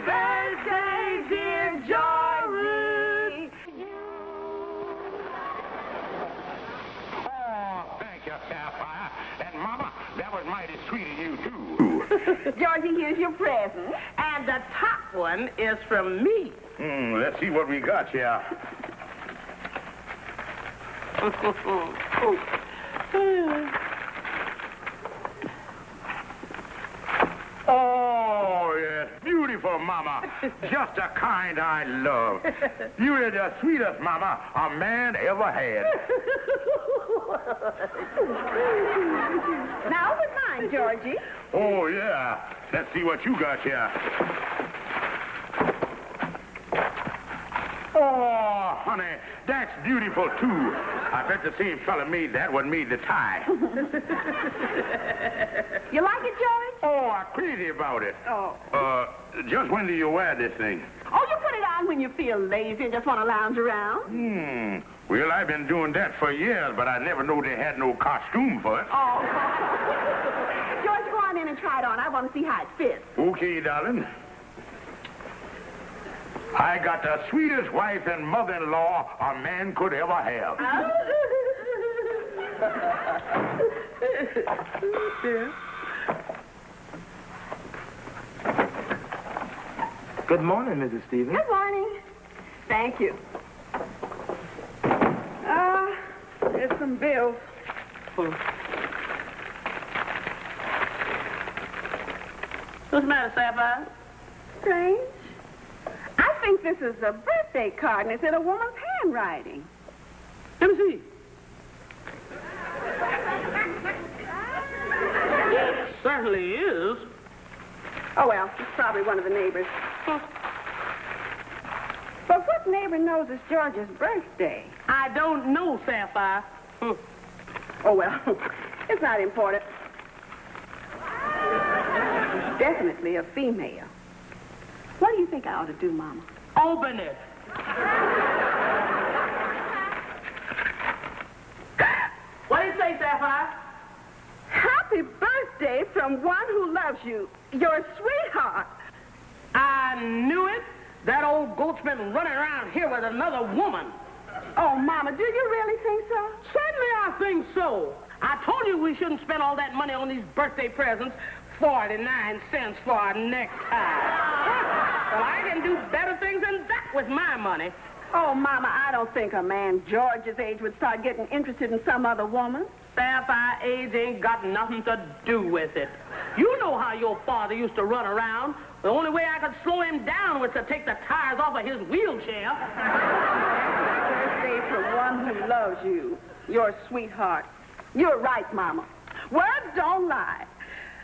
birthday, dear Georgie. Oh, thank you, Sapphire. And, Mama, that was mighty sweet of you, too. Georgie, here's your present. And the top one is from me. Let's see what we got here. Oh, yes, beautiful, Mama. Just the kind I love. You're the sweetest Mama a man ever had. Now, open mine, Georgie. Oh, yeah. Let's see what you got here. Oh, honey, that's beautiful, too. I bet the same fella made that one made the tie. You like it, George? Oh, I'm crazy about it. Oh. Just when do you wear this thing? Oh, you put it on when you feel lazy and just want to lounge around? Well, I've been doing that for years, but I never knew they had no costume for it. Oh. George, go on in and try it on. I want to see how it fits. Okay, darling. I got the sweetest wife and mother-in-law a man could ever have. Good morning, Mrs. Stevens. Good morning. Thank you. There's some bills. What's the matter, Sapphire? Strange. I think this is a birthday card, and it's in a woman's handwriting. Let me see. It certainly is. Oh, well, it's probably one of the neighbors. But what neighbor knows it's George's birthday? I don't know, Sapphire. Oh, well, it's not important. It's definitely a female. What do you think I ought to do, Mama? Open it. What do you say, Sapphire? Happy birthday from one who loves you, your sweetheart. I knew it. That old goat's been running around here with another woman. Oh, Mama, do you really think so? Certainly I think so. I told you we shouldn't spend all that money on these birthday presents. 49 cents for a necktie. Well, I can do better things than that with my money. Oh, Mama, I don't think a man George's age would start getting interested in some other woman. Sapphire, age ain't got nothing to do with it. You know how your father used to run around. The only way I could slow him down was to take the tires off of his wheelchair. Birthday for one who loves you, your sweetheart. You're right, Mama. Words don't lie.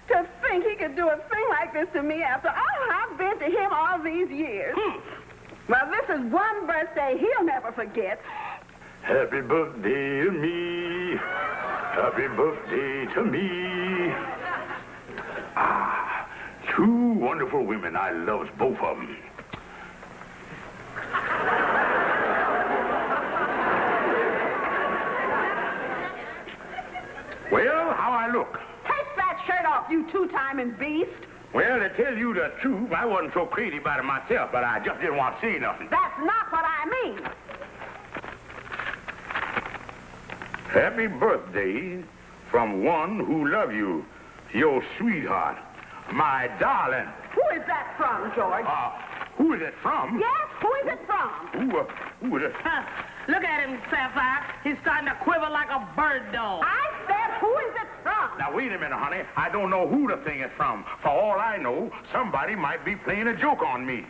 To think he could do a thing like this to me after all I've been to him all these years. Well, this is one birthday he'll never forget. Happy birthday to me. Happy birthday to me. Ah, two wonderful women. I loves both of them. Well, how I look? Take that shirt off, you two-timing beast. Well, to tell you the truth, I wasn't so crazy about it myself, but I just didn't want to say nothing. That's not what I mean. Happy birthday from one who loves you, your sweetheart, my darling. Who is that from, George? Who is it from? Yes, who is it from? Who is it? Look at him, Sapphire. He's starting to quiver like a bird dog. I said, who is it from? Now, wait a minute, honey. I don't know who the thing is from. For all I know, somebody might be playing a joke on me.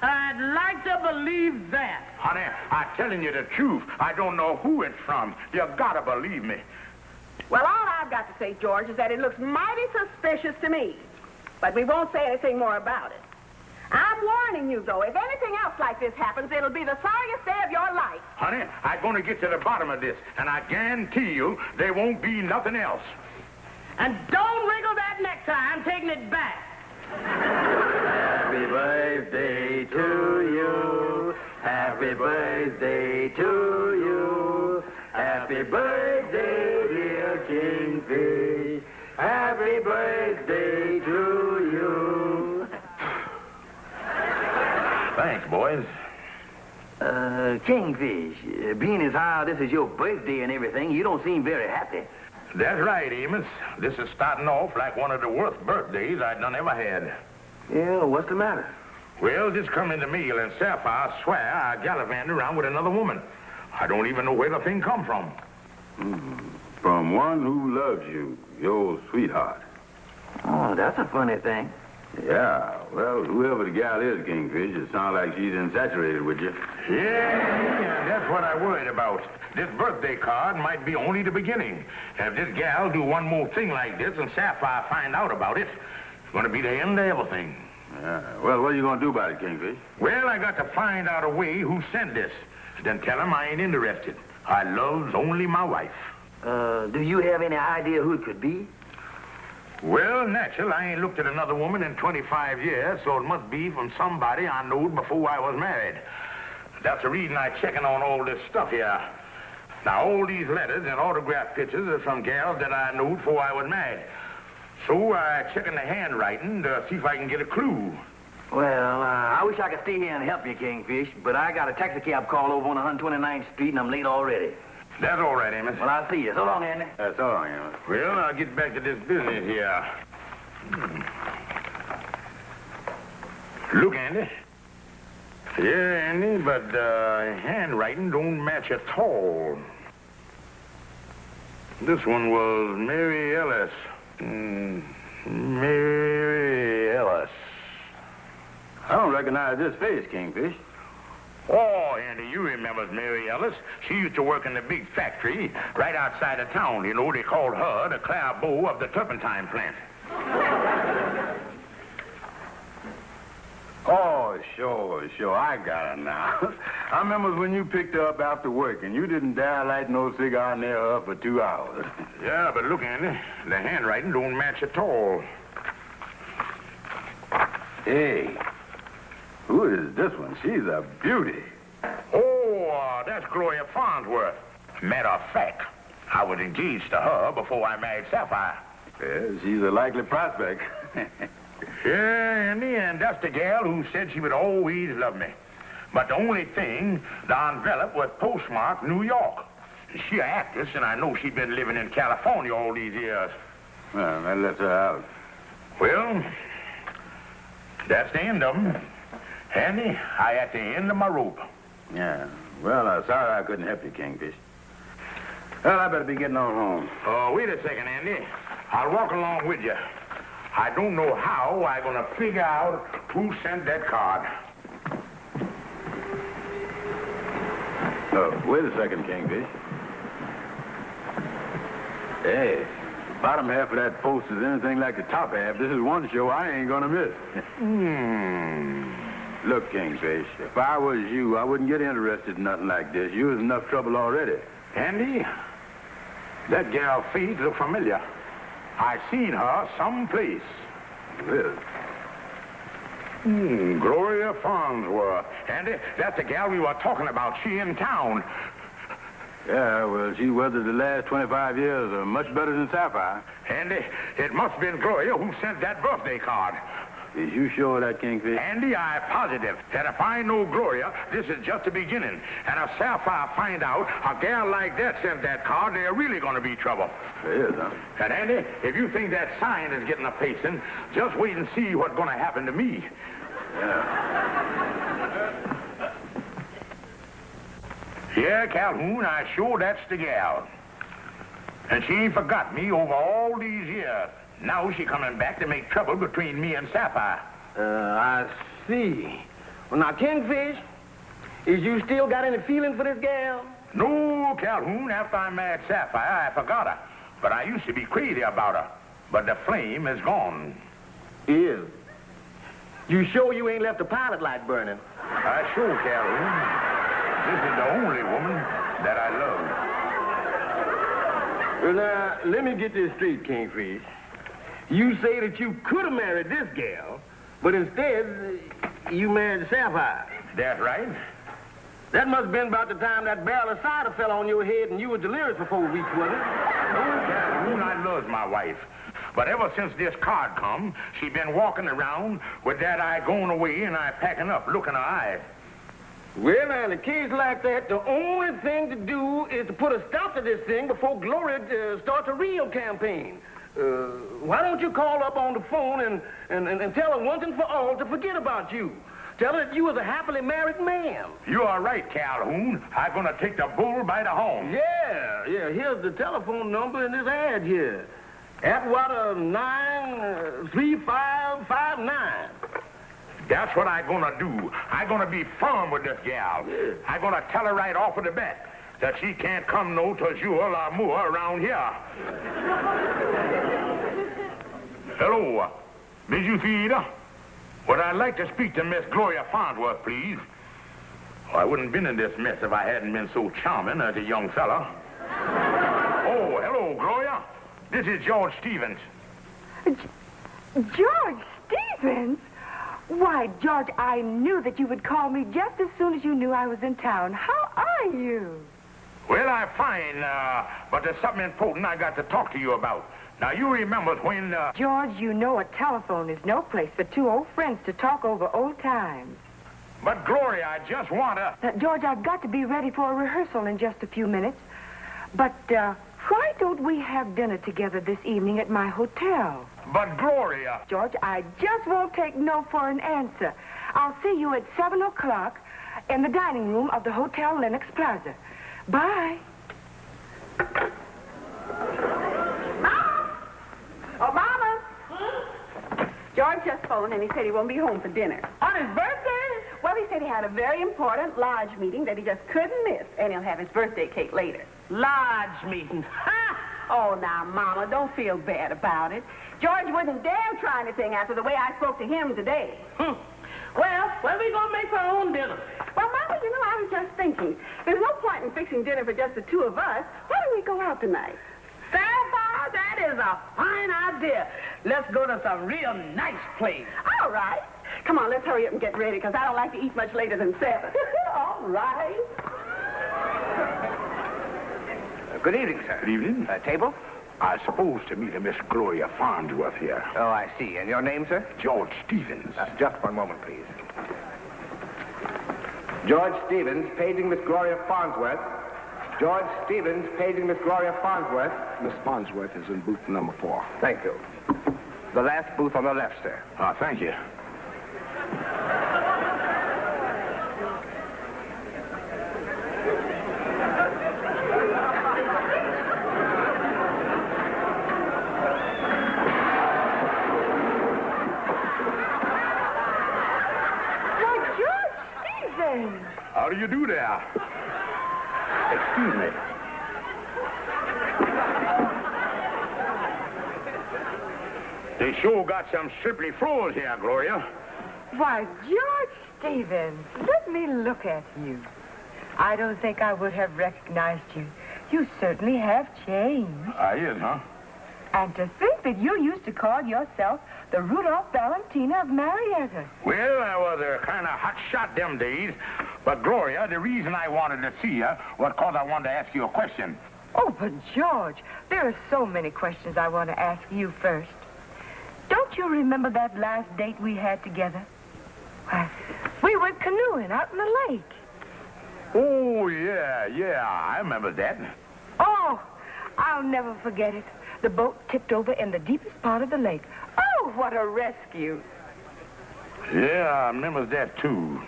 I'd like to believe that. Honey, I'm telling you the truth. I don't know who it's from. You gotta believe me. Well, all I've got to say, George, is that it looks mighty suspicious to me. But we won't say anything more about it. I'm warning you, though. If anything else like this happens, it'll be the sorriest day of your life. Honey, I'm gonna get to the bottom of this, and I guarantee you there won't be nothing else. And don't wrinkle that necktie. I'm taking it back. Happy birthday to you. Happy birthday to you. Happy birthday, dear Kingfish. Happy birthday to you. boys. Kingfish, being as how this is your birthday and everything, you don't seem very happy. That's right, Amos. This is starting off like one of the worst birthdays I'd done ever had. Yeah, what's the matter? Well, just come in the meal, and Sapphire swear I gallivanted around with another woman. I don't even know where the thing come from. From one who loves you, your sweetheart. Oh, that's a funny thing. Yeah, well, whoever the gal is, Kingfish, it sounds like she's infatuated with you. Yeah, that's what I worried about. This birthday card might be only the beginning. And if this gal do one more thing like this and Sapphire find out about it, it's going to be the end of everything. Yeah, well, what are you going to do about it, Kingfish? Well, I got to find out a way who sent this. Then tell him I ain't interested. I loves only my wife. Do you have any idea who it could be? Well, natural, I ain't looked at another woman in 25 years, so it must be from somebody I knowed before I was married. That's the reason I checking on all this stuff here. Now, all these letters and autograph pictures are from gals that I knowed before I was married. So I checking the handwriting to see if I can get a clue. Well, I wish I could stay here and help you, Kingfish, but I got a taxi cab call over on 129th Street, and I'm late already. That's all right, Amos. Well, I'll see you. So long, Andy. That's all right, Amos. Well, I'll get back to this business here. Look, Andy. Yeah, Andy, but handwriting don't match at all. This one was Mary Ellis. Mary Ellis. I don't recognize this face, Kingfish. Oh, Andy, you remember Mary Ellis. She used to work in the big factory right outside of town. You know, they called her the Clairbeau of the turpentine plant. Oh, sure. I got her now. I remember when you picked her up after work, and you didn't dare light no cigar near her for 2 hours. Yeah, but look, Andy, the handwriting don't match at all. Hey, who is this one? She's a beauty. Oh, that's Gloria Farnsworth. Matter of fact, I was engaged to her before I married Sapphire. Yeah, she's a likely prospect. Yeah, Andy, and that's the gal who said she would always love me. But the only thing, the envelope was postmarked New York. She an actress, and I know she'd been living in California all these years. Well, that lets her out. Well, that's the end of them. Andy, I at the end of my rope. Yeah. Well, sorry I couldn't help you, Kingfish. Well, I better be getting on home. Oh, wait a second, Andy. I'll walk along with you. I don't know how I'm going to figure out who sent that card. Oh, wait a second, Kingfish. Hey, the bottom half of that post is anything like the top half. This is one show I ain't gonna miss. Look, Kingfish, if I was you, I wouldn't get interested in nothing like this. You was enough trouble already. Andy, that gal face look familiar. I seen her someplace. Really? Gloria Farnsworth. Andy, that's the gal we were talking about. She in town. Yeah, well, she weathered the last 25 years much better than Sapphire. Andy, it must have been Gloria who sent that birthday card. Is you sure of that, Kingfish? Andy, I'm positive that if I know Gloria, this is just the beginning. And if Sapphire find out a gal like that sent that card, they're really going to be trouble. There is, huh? And Andy, if you think that sign is getting a pacing, just wait and see what's going to happen to me. Yeah. Yeah, Calhoun, I sure that's the gal. And she ain't forgot me over all these years. Now she coming back to make trouble between me and Sapphire. I see. Well, now, Kingfish, is you still got any feeling for this gal? No, Calhoun, after I married Sapphire, I forgot her. But I used to be crazy about her. But the flame is gone. Is. You sure you ain't left the pilot light burning? I sure, Calhoun. This is the only woman that I love. Well, now, let me get this straight, Kingfish. You say that you could have married this gal, but instead, you married Sapphire. That's right. That must have been about the time that barrel of cider fell on your head and you were delirious for 4 weeks, wasn't it? Calhoun, I love my wife. But ever since this card come, she been walking around with that eye going away and I packing up, looking her eyes. Well, now, in a case like that, the only thing to do is to put a stop to this thing before Gloria starts a real campaign. Why don't you call up on the phone and tell her once and for all to forget about you? Tell her that you was a happily married man. You are right, Calhoun. I'm going to take the bull by the horn. Yeah, here's the telephone number in this ad here. Atwater 93559. That's what I'm going to do. I'm going to be firm with this gal. Yeah. I'm going to tell her right off of the bat that she can't come no to Jewel or more around here. Hello, did you see Ida? Would I like to speak to Miss Gloria Farnsworth, please? Oh, I wouldn't have been in this mess if I hadn't been so charming as a young fella. Oh, hello, Gloria. This is George Stevens. George Stevens? Why, George, I knew that you would call me just as soon as you knew I was in town. How are you? Well, I'm fine, but there's something important I got to talk to you about. Now, you remember when, George, you know a telephone is no place for two old friends to talk over old times. But, Gloria, I just want to... George, I've got to be ready for a rehearsal in just a few minutes. But, why don't we have dinner together this evening at my hotel? But, Gloria... George, I just won't take no for an answer. I'll see you at 7 o'clock in the dining room of the Hotel Lenox Plaza. Bye. Oh, Mama! George just phoned and he said he won't be home for dinner. On his birthday? Well, he said he had a very important lodge meeting that he just couldn't miss, and he'll have his birthday cake later. Lodge meeting. Ha! Oh, now, Mama, don't feel bad about it. George wouldn't dare try anything after the way I spoke to him today. Well, when we gonna make our own dinner? Well, Mama, you know, I was just thinking. There's no point in fixing dinner for just the two of us. Why don't we go out tonight? Sapphire, that is a fine idea. Let's go to some real nice place. All right. Come on, let's hurry up and get ready, because I don't like to eat much later than 7. All right. Good evening, sir. Good evening. Table? I'm supposed to meet a Miss Gloria Farnsworth here. Oh, I see. And your name, sir? George Stevens. Just one moment, please. George Stevens, paging Miss Gloria Farnsworth. George Stevens, paging Miss Gloria Farnsworth. Miss Farnsworth is in booth number 4. Thank you. The last booth on the left, sir. Thank you. How do you do there? Excuse me. They sure got some striply floors here, Gloria. Why, George Stevens, let me look at you. I don't think I would have recognized you. You certainly have changed. Is, huh? And to think that you used to call yourself the Rudolph Valentina of Marietta. Well, I was a kind of hot shot them days. But, Gloria, the reason I wanted to see you was because I wanted to ask you a question. Oh, but George, there are so many questions I want to ask you first. Don't you remember that last date we had together? Why, we went canoeing out in the lake. Oh, yeah, I remember that. Oh, I'll never forget it. The boat tipped over in the deepest part of the lake. Oh, what a rescue. Yeah, I remember that, too.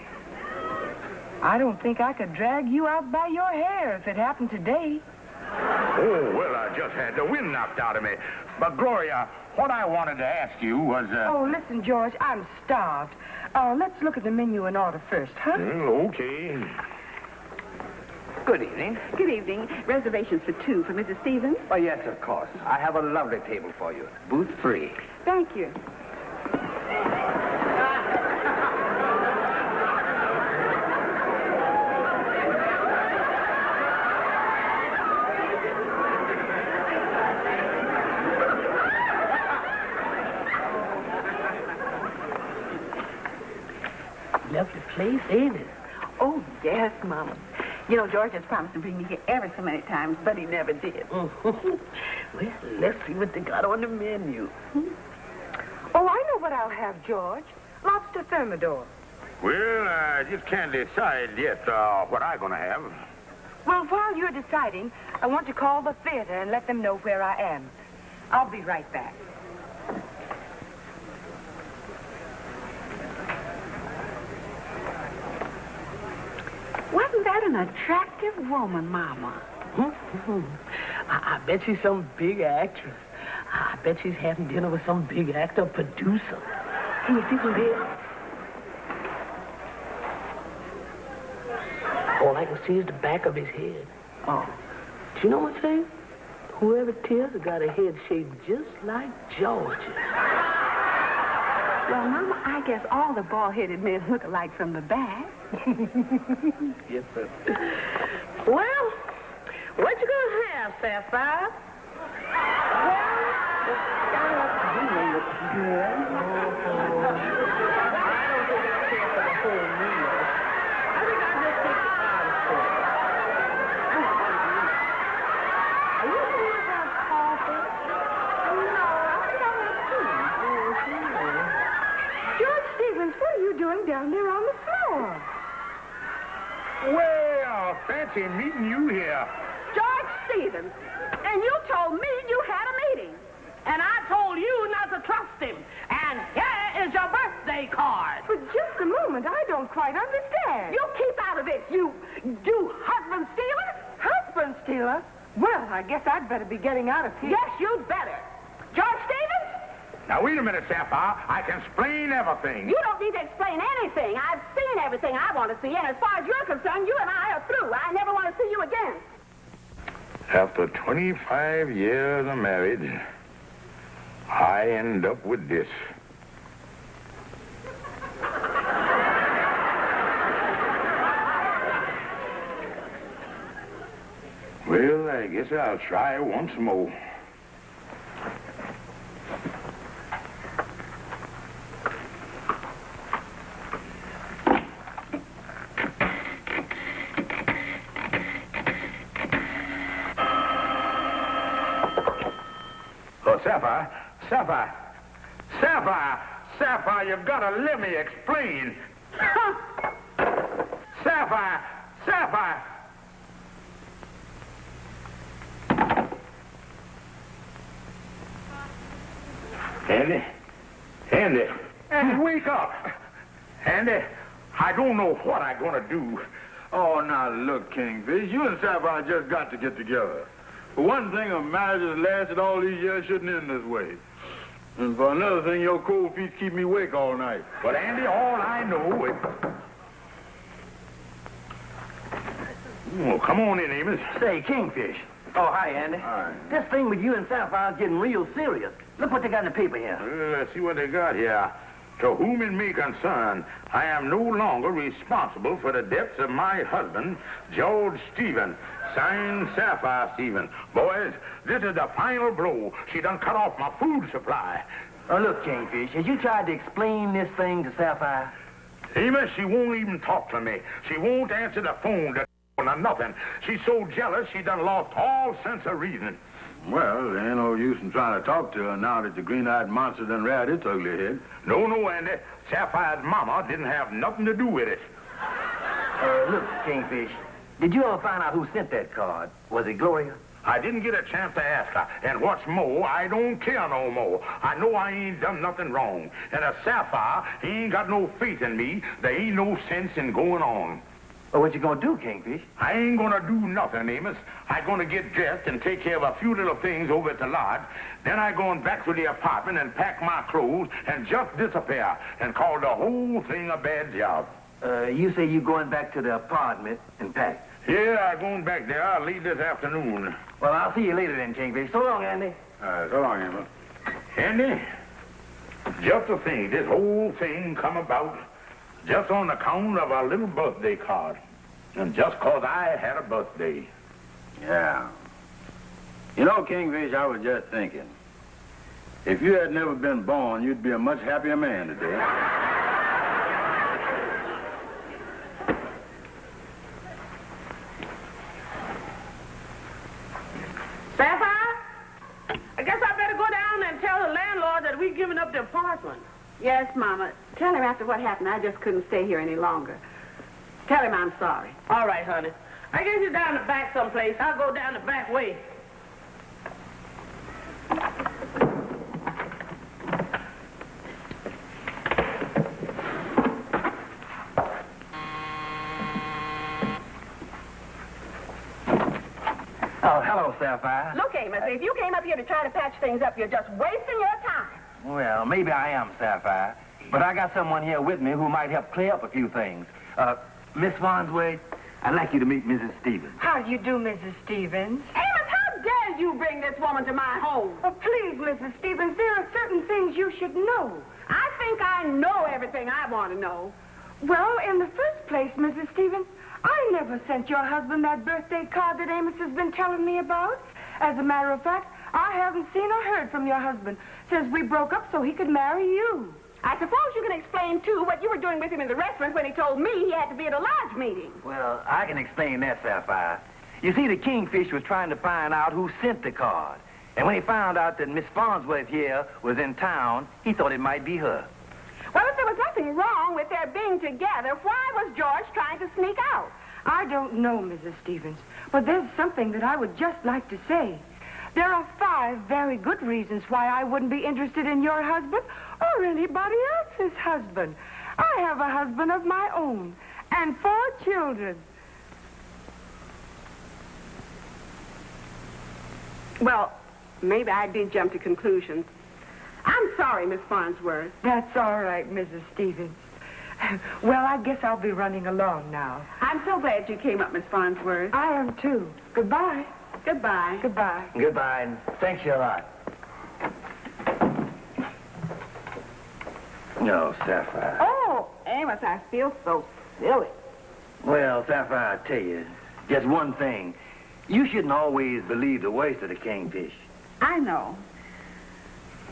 I don't think I could drag you out by your hair if it happened today. Oh, well, I just had the wind knocked out of me. But, Gloria, what I wanted to ask you was, Oh, listen, George, I'm starved. Let's look at the menu and order first, huh? Okay. Good evening. Good evening. Reservations for 2 for Mrs. Stevens? Oh, yes, of course. I have a lovely table for you. Booth 3. Thank you. Left the place, ain't it? Oh, yes, Mama. You know, George has promised to bring me here ever so many times, but he never did. Well, let's see what they got on the menu. Oh, I know what I'll have, George. Lobster thermidor. Well, I just can't decide yet what I'm going to have. Well, while you're deciding, I want to call the theater and let them know where I am. I'll be right back. Wasn't that an attractive woman, Mama? I bet she's some big actress. I bet she's having dinner with some big actor producer. Can you see from here? All I can see is the back of his head. Oh. Do you know what I'm saying? Whoever it is has got a head shaped just like Georgia. Well, Mama, I guess all the bald-headed men look alike from the back. Yes, sir. Well, what you gonna have, Sapphire? What are you doing down there on the floor? Well, fancy meeting you here. George Stevens, and you told me you had a meeting. And I told you not to trust him. And here is your birthday card. For just a moment, I don't quite understand. You keep out of this, you husband stealer. Husband stealer? Well, I guess I'd better be getting out of here. Yes, you'd better. George Stevens? Now, wait a minute, Sapphire. I can explain everything. You don't need to explain anything. I've seen everything I want to see, and as far as you're concerned, you and I are through. I never want to see you again. After 25 years of marriage, I end up with this. Well, I guess I'll try once more. Oh, Sapphire, Sapphire, Sapphire, Sapphire, you've got to let me explain. Sapphire, Sapphire. Andy, wake up. Andy, I don't know what I'm going to do. Oh, now look, Kingfish, you and Sapphire just got to get together. For one thing, a marriage that's lasted all these years shouldn't end this way. And for another thing, your cold feet keep me awake all night. But, Andy, all I know is... Oh, come on in, Amos. Say, Kingfish. Oh, hi, Andy. Hi. This thing with you and Sapphire's getting real serious. Look what they got in the paper here. Let's see what they got here. To whom it may concern, I am no longer responsible for the deaths of my husband, George Stevens. Signed, Sapphire Stevens. Boys, this is the final blow. She done cut off my food supply. Oh, look, Kingfish, has you tried to explain this thing to Sapphire? Amos, she won't even talk to me. She won't answer the phone or nothing. She's so jealous she done lost all sense of reason. Well, there ain't no use in trying to talk to her now that the green-eyed monster done reared its ugly head. No, Andy. Sapphire's mama didn't have nothing to do with it. Look, Kingfish, did you ever find out who sent that card? Was it Gloria? I didn't get a chance to ask her. And what's more, I don't care no more. I know I ain't done nothing wrong. And if Sapphire ain't got no faith in me, there ain't no sense in going on. Well, what you gonna do, Kingfish? I ain't gonna do nothing, Amos. I'm gonna get dressed and take care of a few little things over at the lodge. Then I'm going back to the apartment and pack my clothes and just disappear and call the whole thing a bad job. You say you going back to the apartment and pack? Yeah, I'm going back there. I'll leave this afternoon. Well, I'll see you later then, Kingfish. So long, Andy. So long, Emma. Andy, just to think, this whole thing come about just on account of a little birthday card. And just 'cause I had a birthday. Yeah. You know, Kingfish, I was just thinking. If you had never been born, you'd be a much happier man today. Sapphire, I guess I better go down and tell the landlord that we're giving up the apartment. Yes, Mama. Tell him after what happened, I just couldn't stay here any longer. Tell him I'm sorry. All right, honey. I guess you're down the back someplace. I'll go down the back way. Oh, hello, Sapphire. Look, Amos, if you came up here to try to patch things up, you're just wasting your time. Well, maybe I am, Sapphire. But I got someone here with me who might help clear up a few things. Miss Farnsworth, I'd like you to meet Mrs. Stevens. How do you do, Mrs. Stevens? Amos, how dare you bring this woman to my home? Oh, please, Mrs. Stevens, there are certain things you should know. I think I know everything I want to know. Well, in the first place, Mrs. Stevens, I never sent your husband that birthday card that Amos has been telling me about. As a matter of fact, I haven't seen or heard from your husband since we broke up so he could marry you. I suppose you can explain, too, what you were doing with him in the restaurant when he told me he had to be at a lodge meeting. Well, I can explain that, Sapphire. You see, the Kingfish was trying to find out who sent the card. And when he found out that Miss Farnsworth here was in town, he thought it might be her. Well, if there was nothing wrong with their being together, why was George trying to sneak out? I don't know, Mrs. Stevens, but there's something that I would just like to say. There are 5 very good reasons why I wouldn't be interested in your husband or anybody else's husband. I have a husband of my own and 4 children. Well, maybe I did jump to conclusions. I'm sorry, Miss Farnsworth. That's all right, Mrs. Stevens. Well, I guess I'll be running along now. I'm so glad you came up, Miss Farnsworth. I am, too. Goodbye. Goodbye. Goodbye. Goodbye, and thanks you a lot. No, Sapphire. Oh, Amos, I feel so silly. Well, Sapphire, I tell you, just one thing. You shouldn't always believe the worst of the Kingfish. I know.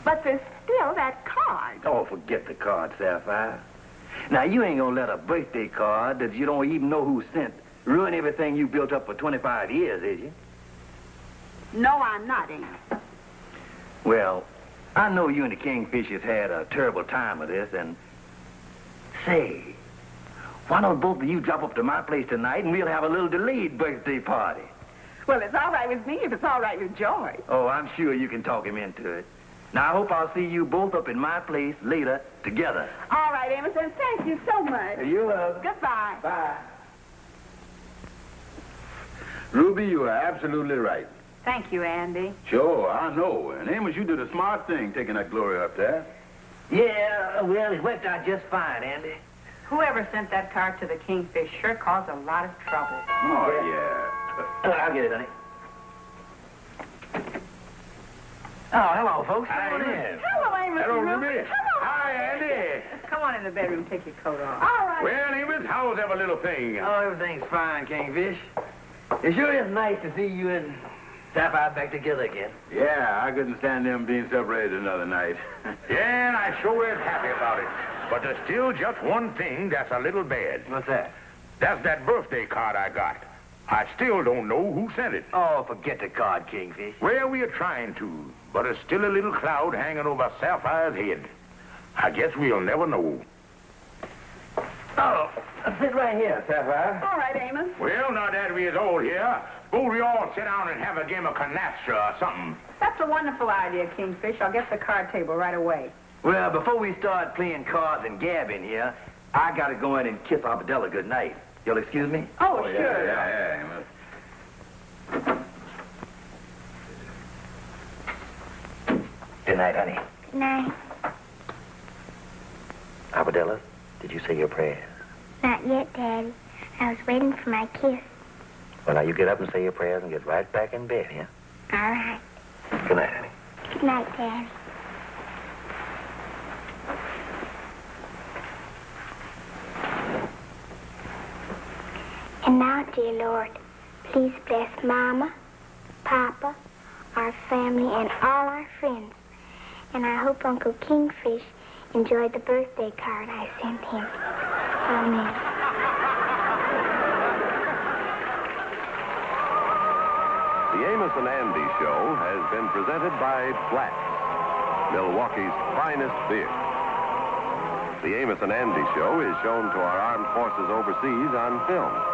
But there's still that card. Oh, forget the card, Sapphire. Now, you ain't gonna let a birthday card that you don't even know who sent ruin everything you built up for 25 years, is you? No, I'm not, Amos. Well, I know you and the Kingfish has had a terrible time with this, and... Say, why don't both of you drop up to my place tonight and we'll have a little delayed birthday party? Well, it's all right with me if it's all right with George. Oh, I'm sure you can talk him into it. Now, I hope I'll see you both up in my place later together. All right, Amos, and thank you so much. You're welcome. Goodbye. Bye. Ruby, you are absolutely right. Thank you, Andy. Sure, I know. And Amos, you did a smart thing taking that Gloria up there. Yeah, well, it worked out just fine, Andy. Whoever sent that card to the Kingfish sure caused a lot of trouble. Oh, yeah. I'll get it, honey. Oh, hello, folks. Hi, Come on in. Hello, Amos. Hello, and Ruby. Hello. Hi, Andy. Come on in the bedroom, take your coat off. All right. Well, Amos, how's every little thing? Oh, everything's fine, Kingfish. It sure is nice to see you and Sapphire back together again. Yeah, I couldn't stand them being separated another night. Yeah, and I sure is happy about it. But there's still just one thing that's a little bad. What's that? That's that birthday card I got. I still don't know who sent it. Oh, forget the card, Kingfish. Well, we are trying to, but there's still a little cloud hanging over Sapphire's head. I guess we'll never know. Oh, sit right here, Sapphire. All right, Amos. Well, now that we is all here, suppose we all sit down and have a game of canastra or something. That's a wonderful idea, Kingfish. I'll get the card table right away. Well, before we start playing cards and gabbing here, I gotta go in and kiss Arbadella good night. You'll excuse me? Oh, Yeah, sure. yeah, Amos. Good night, honey. Good night. Arbadella, did you say your prayers? Not yet, Daddy. I was waiting for my kiss. Well, now you get up and say your prayers and get right back in bed, yeah? All right. Good night, honey. Good night, Daddy. And now, dear Lord, please bless Mama, Papa, our family, and all our friends. And I hope Uncle Kingfish enjoyed the birthday card I sent him. Amen. The Amos and Andy Show has been presented by Black, Milwaukee's finest beer. The Amos and Andy Show is shown to our armed forces overseas on film.